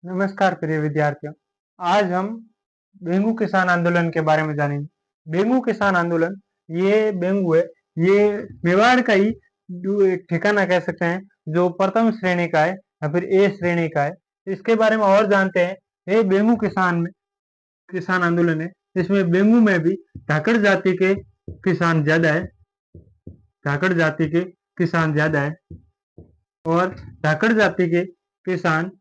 नमस्कार प्रिय विद्यार्थियों। आज हम बेंगू किसान आंदोलन के बारे में जानेंगे। बेंगू किसान आंदोलन ये बेंगू है, ये मेवाड़ का ही एक ठिकाना कह सकते हैं जो प्रथम श्रेणी का है या फिर ए श्रेणी का है। इसके बारे में और जानते हैं। ये बेंगू किसान आंदोलन है। इसमें बेंगू में भी धाकड़ जाति के किसान ज्यादा है। धाकड़ जाति के किसान ज्यादा है और धाकड़ जाति के किसान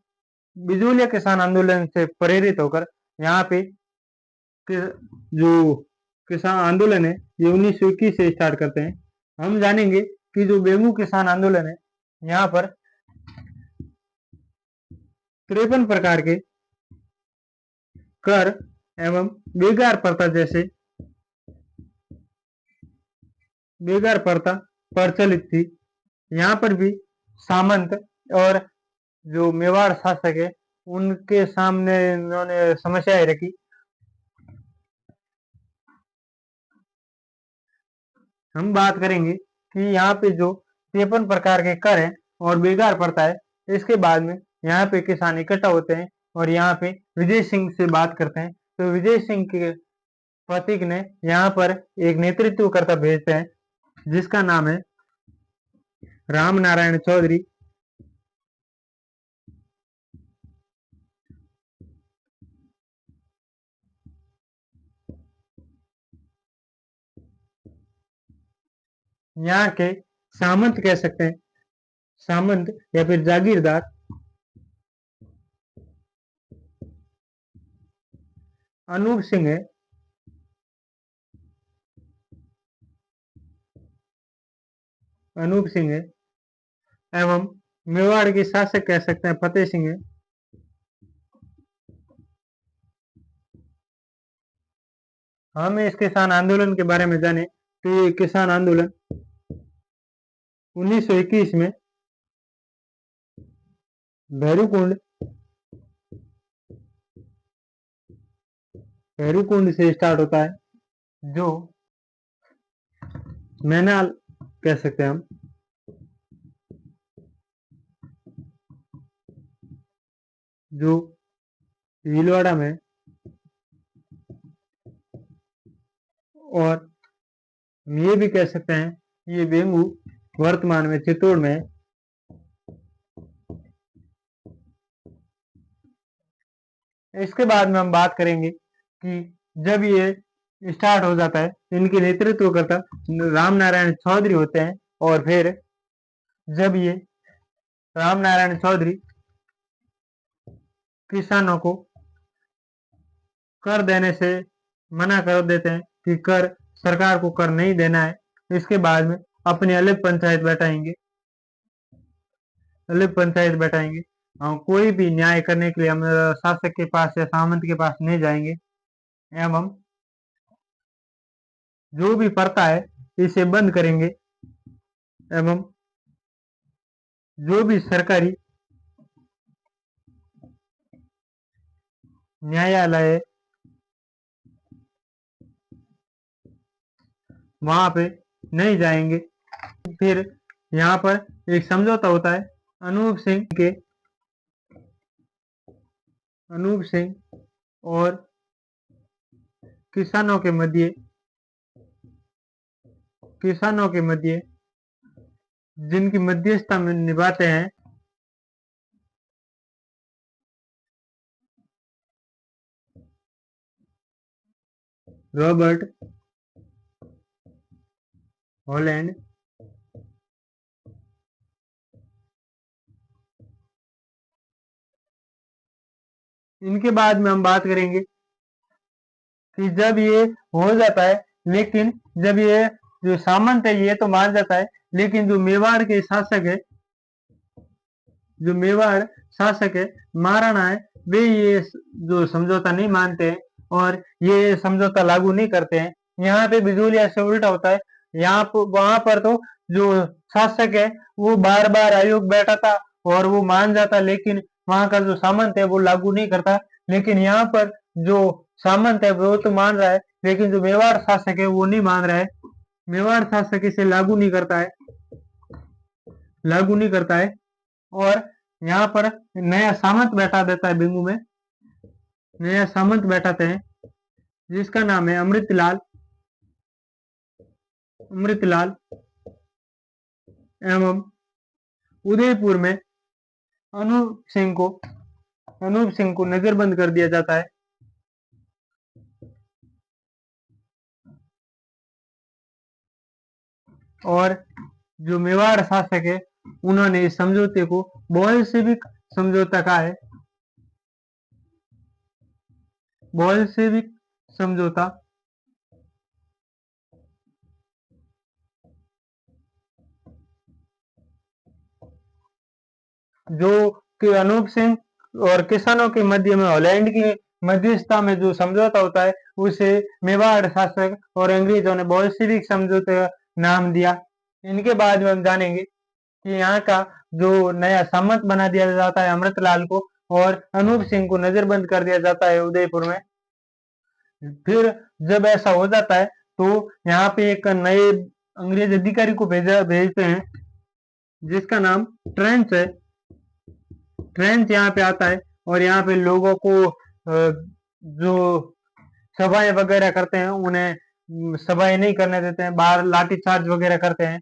बिजोलिया किसान आंदोलन से प्रेरित होकर यहाँ पे जो किसान आंदोलन है ये 1921 से स्टार्ट करते हैं। हम जानेंगे कि जो बेंगू किसान आंदोलन है यहाँ पर 53 प्रकार के कर एवं बेगार प्रथा जैसे बेगार प्रथा प्रचलित थी। यहाँ पर भी सामंत और जो मेवाड़ शासक है उनके सामने इन्होंने समस्याएं रखी। हम बात करेंगे कि यहाँ पे जो 53 प्रकार के कर हैं और बेगार प्रथा है, इसके बाद में यहाँ पे किसान इकट्ठा होते हैं और यहाँ पे विजय सिंह से बात करते हैं। तो विजय सिंह के प्रतीक ने यहाँ पर एक नेतृत्वकर्ता भेजते हैं जिसका नाम है राम नारायण चौधरी। यहाँ के सामंत कह सकते हैं, सामंत या फिर जागीरदार अनूप सिंह है। अनूप सिंह है एवं मेवाड़ के शासक कह सकते हैं फतेह सिंह है। हम इस किसान आंदोलन के बारे में जाने तो ये किसान आंदोलन 1921 में भैरूकुंड से स्टार्ट होता है, जो मैनाल कह सकते हैं हम। जो भीलवाड़ा में और ये भी कह सकते हैं ये बेंगू वर्तमान में चित्तौड़ में है। इसके बाद में हम बात करेंगे कि जब ये स्टार्ट हो जाता है, इनके नेतृत्वकर्ता राम नारायण चौधरी होते हैं और फिर जब ये राम नारायण चौधरी किसानों को कर देने से मना कर देते हैं कि कर सरकार को कर नहीं देना है, इसके बाद में अपनी अलग पंचायत बैठाएंगे। कोई भी न्याय करने के लिए हम शासक के पास या सामंत के पास नहीं जाएंगे एवं जो भी प्रथा है इसे बंद करेंगे एवं जो भी सरकारी न्यायालय वहां पे नहीं जाएंगे। फिर यहाँ पर एक समझौता होता है अनूप सिंह और किसानों के मध्य जिनकी मध्यस्थता में निभाते हैं रॉबर्ट हॉलैंड। इनके बाद में हम बात करेंगे कि जब ये हो जाता है, लेकिन जब ये जो सामंत है ये तो मान जाता है, लेकिन जो मेवाड़ शासक है महाराणा है, वे ये जो समझौता नहीं मानते हैं और ये समझौता लागू नहीं करते हैं। यहाँ पे बिजोलिया से उल्टा होता है। वहां पर तो जो शासक है वो बार बार आयोग बैठा था और वो मान जाता, लेकिन वहां का जो सामंत है वो लागू नहीं करता। लेकिन यहाँ पर जो सामंत है वो तो मान रहा है, लेकिन जो मेवाड़ शासक है वो नहीं मान रहा है। मेवाड़ शासक इसे लागू नहीं करता है और यहाँ पर नया सामंत बैठा देता है बेंगू में, नया सामंत बैठाते हैं जिसका नाम है अमृतलाल। अमृतलाल एवं उदयपुर में अनूप सिंह को नजरबंद कर दिया जाता है। और जो मेवाड़ शासक है उन्होंने इस समझौते को बोल्शेविक समझौता कहा है। बोल्शेविक समझौता। जो कि अनूप सिंह और किसानों के मध्य में हॉलैंड की मध्यस्थता में जो समझौता होता है उसे मेवाड़ शासक और अंग्रेजों ने बोल्शेविक समझौते का नाम दिया। इनके बाद में हम जानेंगे कि यहाँ का जो नया सामंत बना दिया जाता है अमृतलाल को, और अनूप सिंह को नजरबंद कर दिया जाता है उदयपुर में। फिर जब ऐसा हो जाता है तो यहाँ पे एक नए अंग्रेज अधिकारी को भेजते हैं जिसका नाम ट्रेंच है। ट्रेंच यहाँ पे आता है और यहाँ पे लोगों को जो सभाएं वगैरह करते हैं उन्हें सभाएं नहीं करने देते हैं, बाहर लाठीचार्ज वगैरह करते हैं।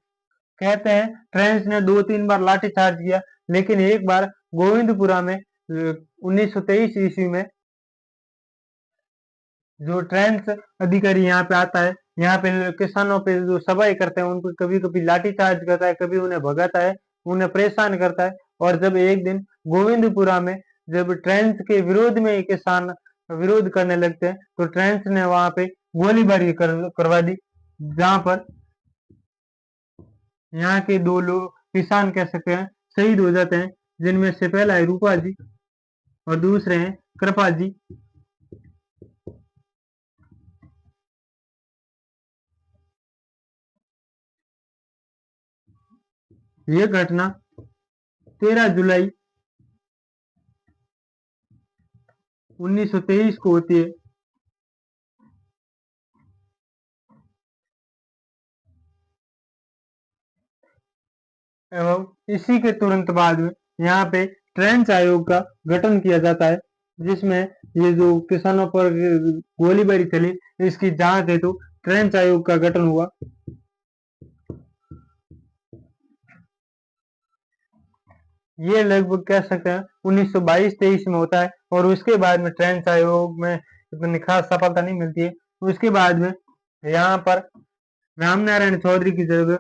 कहते हैं ट्रेंच ने 2-3 बार लाठीचार्ज किया, लेकिन एक बार गोविंदपुरा में 1923 ईस्वी में जो ट्रेंच अधिकारी यहाँ पे आता है, यहाँ पे किसानों पे जो सभाएं करते हैं उनको कभी कभी लाठीचार्ज करता है, कभी उन्हें भगाता है, उन्हें परेशान करता है। और जब एक दिन गोविंदपुरा में जब ट्रेंच के विरोध में किसान विरोध करने लगते हैं तो ट्रेंच ने वहां पे गोलीबारी करवा दी, जहां पर यहाँ के 2 लोग किसान कह सकते हैं शहीद हो जाते हैं, जिनमें से पहला है रूपा जी और दूसरे हैं कृपा जी। यह घटना 13 जुलाई 1923 को होती है। एवं इसी के तुरंत बाद में यहाँ पे ट्रेंच आयोग का गठन किया जाता है, जिसमें ये जो किसानों पर गोलीबारी चली इसकी जांच हेतु ट्रेंच आयोग का गठन हुआ। ये लगभग कह सकते हैं 1922-23 में होता है और उसके बाद में ट्रेंच आयोग में इतनी खास सफलता नहीं मिलती है। उसके बाद में यहाँ पर रामनारायण चौधरी की जगह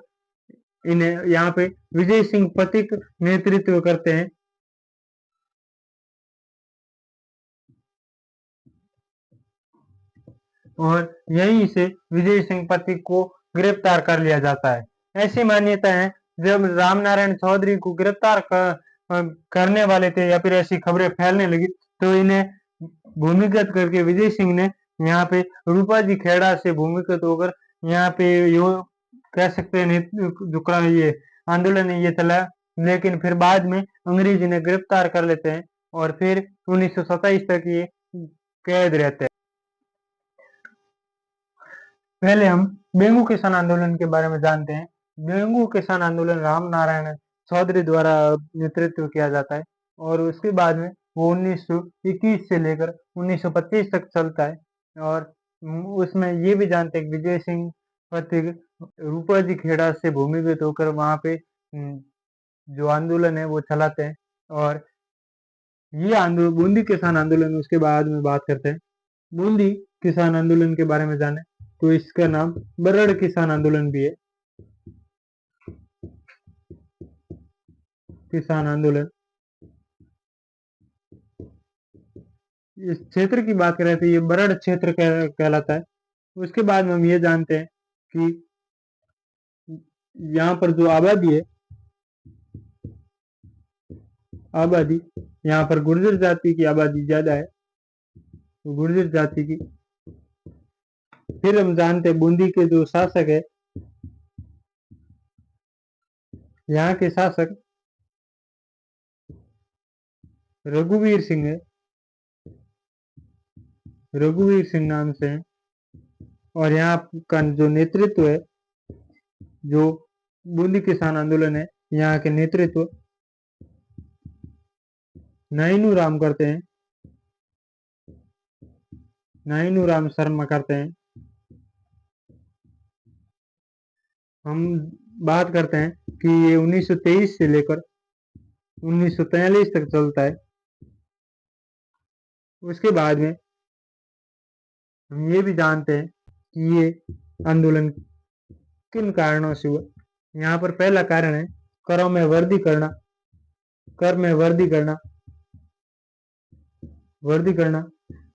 इन्हें यहाँ पे विजय सिंह पथिक नेतृत्व करते हैं। और यहीं से विजय सिंह पथिक को गिरफ्तार कर लिया जाता है। ऐसी मान्यता है जब रामनारायण चौधरी को गिरफ्तार करने वाले थे या फिर ऐसी खबरें फैलने लगी तो इन्हें भूमिगत करके विजय सिंह ने यहाँ पे रूपा जी खेड़ा से भूमिगत होकर यहाँ पे यो कह सकते हैं जो ये आंदोलन है ये चला। लेकिन फिर बाद में अंग्रेज इन्हें गिरफ्तार कर लेते हैं और फिर 1927 तक ये कैद रहते हैं। पहले हम बेंगू किसान आंदोलन के बारे में जानते हैं। बेंगू किसान आंदोलन राम नारायण चौधरी द्वारा नेतृत्व किया जाता है और उसके बाद में वो 1921 से लेकर 1925 तक चलता है। और उसमें ये भी जानते हैं कि विजय सिंह पथिक रूपा जी खेड़ा से भूमिगत होकर वहां पे जो आंदोलन है वो चलाते हैं। और ये आंदोलन बूंदी किसान आंदोलन उसके बाद में बात करते हैं। बूंदी किसान आंदोलन के बारे में जाने तो इसका नाम बरड़ किसान आंदोलन भी है। किसान आंदोलन इस क्षेत्र की बात करें तो ये बरड़ क्षेत्र कहलाता है। उसके बाद में हम ये जानते हैं कि यहाँ पर जो आबादी है, आबादी यहाँ पर गुर्जर जाति की आबादी ज्यादा है, तो गुर्जर जाति की। फिर हम जानते हैं बूंदी के जो शासक है, यहाँ के शासक रघुवीर सिंह है, रघुवीर सिंह नाम से है। और यहाँ का जो नेतृत्व है, जो बूंदी किसान आंदोलन है यहाँ के नेतृत्व नाइनू राम करते हैं, नाइनू राम शर्मा करते हैं। हम बात करते हैं कि ये 1923 से लेकर 1943 तक चलता है। उसके बाद में हम ये भी जानते हैं कि ये आंदोलन किन कारणों से हुआ। यहाँ पर पहला कारण है करों में वृद्धि करना, कर में वृद्धि करना,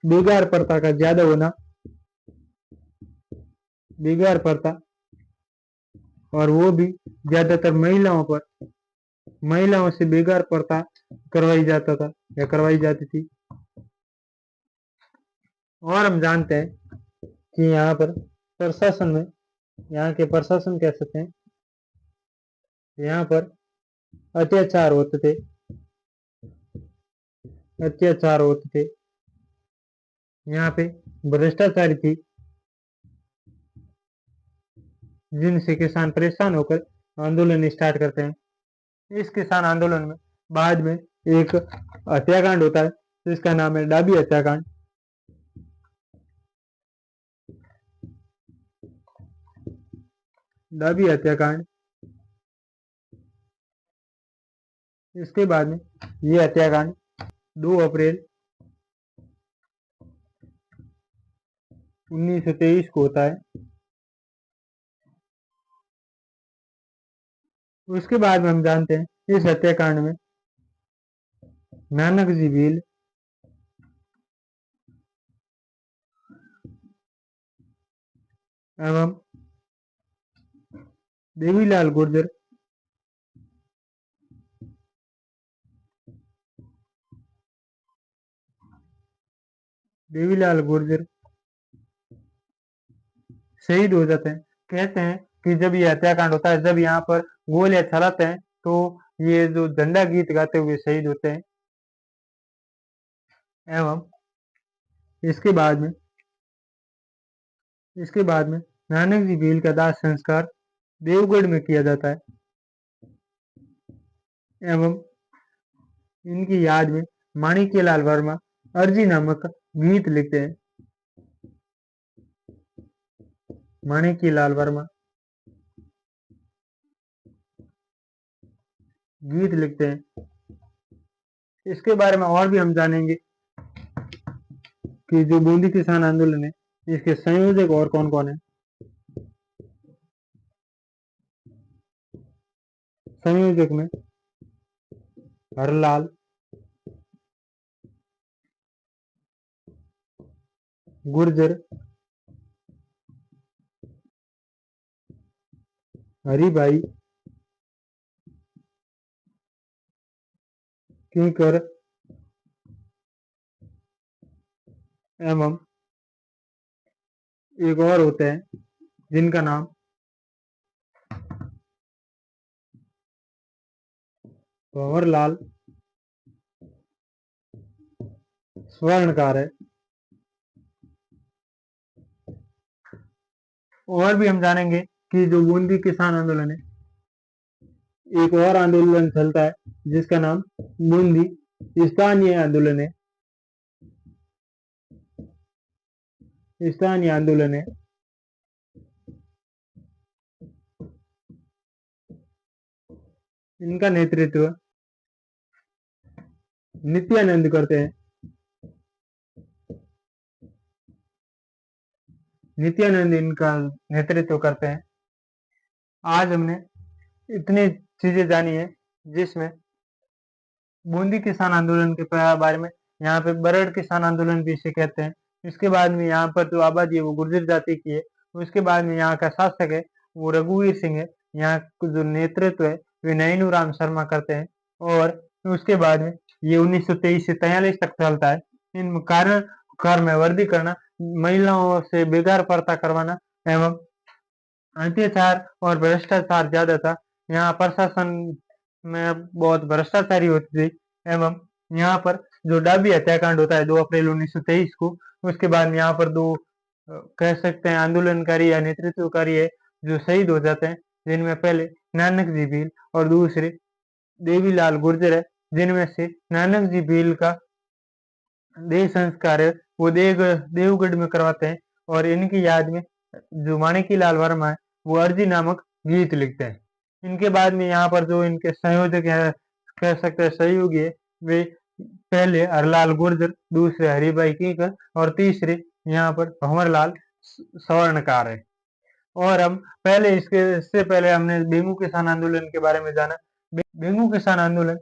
बेकार प्रथा का ज्यादा होना, बेकार प्रथा, और वो भी ज्यादातर महिलाओं से बेकार प्रथा करवाई जाता था या करवाई जाती थी। और हम जानते हैं कि यहाँ पर प्रशासन में, यहाँ के प्रशासन कह सकते हैं, यहाँ पर अत्याचार होते थे, यहाँ पे भ्रष्टाचारी थी, जिनसे किसान परेशान होकर आंदोलन स्टार्ट करते हैं। इस किसान आंदोलन में बाद में एक हत्याकांड होता है जिसका नाम है डाबी हत्याकांड। डाबी हत्याकांड, इसके बाद में ये हत्याकांड 2 अप्रैल 1923 को होता है। उसके बाद में हम जानते हैं इस हत्याकांड में नानक जी भील, एवं देवीलाल गुर्जर, शहीद हो जाते हैं। कहते हैं कि जब ये हत्याकांड होता है, जब यहाँ पर गोलियां चलाते हैं, तो ये जो झंडा गीत गाते हुए शहीद होते हैं। एवं इसके बाद में नानक जी भील का दाह संस्कार देवगढ़ में किया जाता है। एवं इनकी याद में माणिक्यलाल वर्मा अर्जी नामक गीत लिखते हैं। माणिक्यलाल वर्मा गीत लिखते हैं। इसके बारे में और भी हम जानेंगे कि जो बूंदी किसान आंदोलन है, इसके संयोजक और कौन कौन है। संयोजक में हरलाल, गुर्जर, हरिभाई, किंकर, एवं एक और होते हैं जिनका नाम भंवरलाल स्वर्णकार है। और भी हम जानेंगे कि जो बूंदी किसान आंदोलन है, एक और आंदोलन चलता है जिसका नाम बूंदी स्थानीय आंदोलन है। स्थानीय आंदोलन है। इनका नेतृत्व नित्यानंद करते हैं। नित्यानंद इनका नेतृत्व करते हैं। आज हमने इतनी चीजें जानी है, जिसमें बूंदी किसान आंदोलन के बारे में, यहाँ पे बरड़ किसान आंदोलन भी इसे कहते हैं। इसके बाद में यहाँ पर जो आबादी है वो गुर्जर जाति की है। उसके बाद में यहाँ का शासक है वो रघुवीर सिंह है। यहाँ का जो नेतृत्व है वे नैनू राम शर्मा करते हैं। और उसके बाद में ये 1923 से 43 तक चलता है। इन कारण कर में वृद्धि करना, महिलाओं से बेगार प्रथा करवाना, एवं अत्याचार और भ्रष्टाचार ज्यादा था। यहाँ प्रशासन में बहुत भ्रष्टाचारी होती थी। एवं यहाँ पर जो डाबी हत्याकांड होता है 2 अप्रैल 1923 को, उसके बाद यहाँ पर 2 कह सकते हैं आंदोलनकारी या नेतृत्वकारी है जो शहीद हो जाते हैं, जिनमें पहले नानक जी भील और दूसरे देवीलाल गुर्जर है, जिनमें से नानक जी भील का देह संस्कार है वो देवगढ़ में करवाते हैं, और इनकी याद में जो माणिकी लाल वर्मा है वो अर्जी नामक गीत लिखते हैं। इनके बाद में यहाँ पर जो इनके संयोजक है, कह सकते हैं सहयोगी है, वे पहले हरलाल गुर्जर, दूसरे हरिभाई कीकर और तीसरे यहाँ पर भंवरलाल स्वर्णकार है। और हम पहले इससे पहले हमने बेंगू किसान आंदोलन के बारे में जाना। बेंगू किसान आंदोलन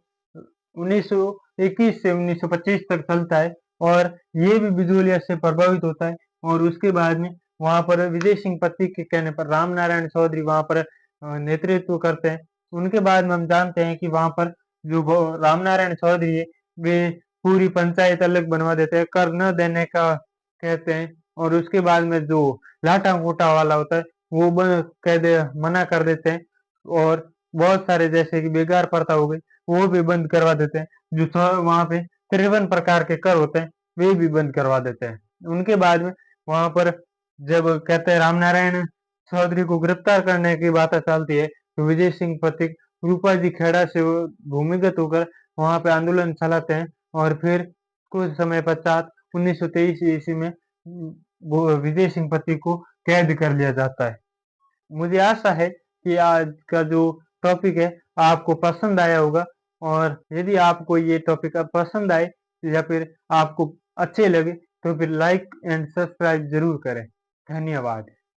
1921 से 1925 तक चलता है, और ये भी बिजोलिया से प्रभावित होता है। और उसके बाद में वहां पर विजय सिंह पत्ती के कहने पर राम नारायण चौधरी वहां पर नेतृत्व करते हैं। उनके बाद में हम जानते हैं कि वहां पर जो राम नारायण चौधरी है वे पूरी पंचायत अलग बनवा देते हैं, कर न देने का कहते हैं। और उसके बाद में जो लाटा कोटा वाला होता है वो मना कर देते हैं, और बहुत सारे जैसे कि बेगार प्रथा हो गई वो भी बंद करवा देते हैं। जो वहां पे 53 प्रकार के कर होते हैं वे भी बंद करवा देते हैं। उनके बाद में वहां पर जब कहते हैं रामनारायण चौधरी को गिरफ्तार करने की बात चलती है, तो विजय सिंह पथिक रूपा जी खेड़ा से वो भूमिगत होकर वहां पे आंदोलन चलाते हैं। और फिर कुछ समय पश्चात 1923 ईस्वी में वो विजय सिंह पथिक को कैद कर लिया जाता है। मुझे आशा है कि आज का जो टॉपिक है आपको पसंद आया होगा, और यदि आपको ये टॉपिक पसंद आए या फिर आपको अच्छे लगे तो फिर लाइक एंड सब्सक्राइब जरूर करें। धन्यवाद।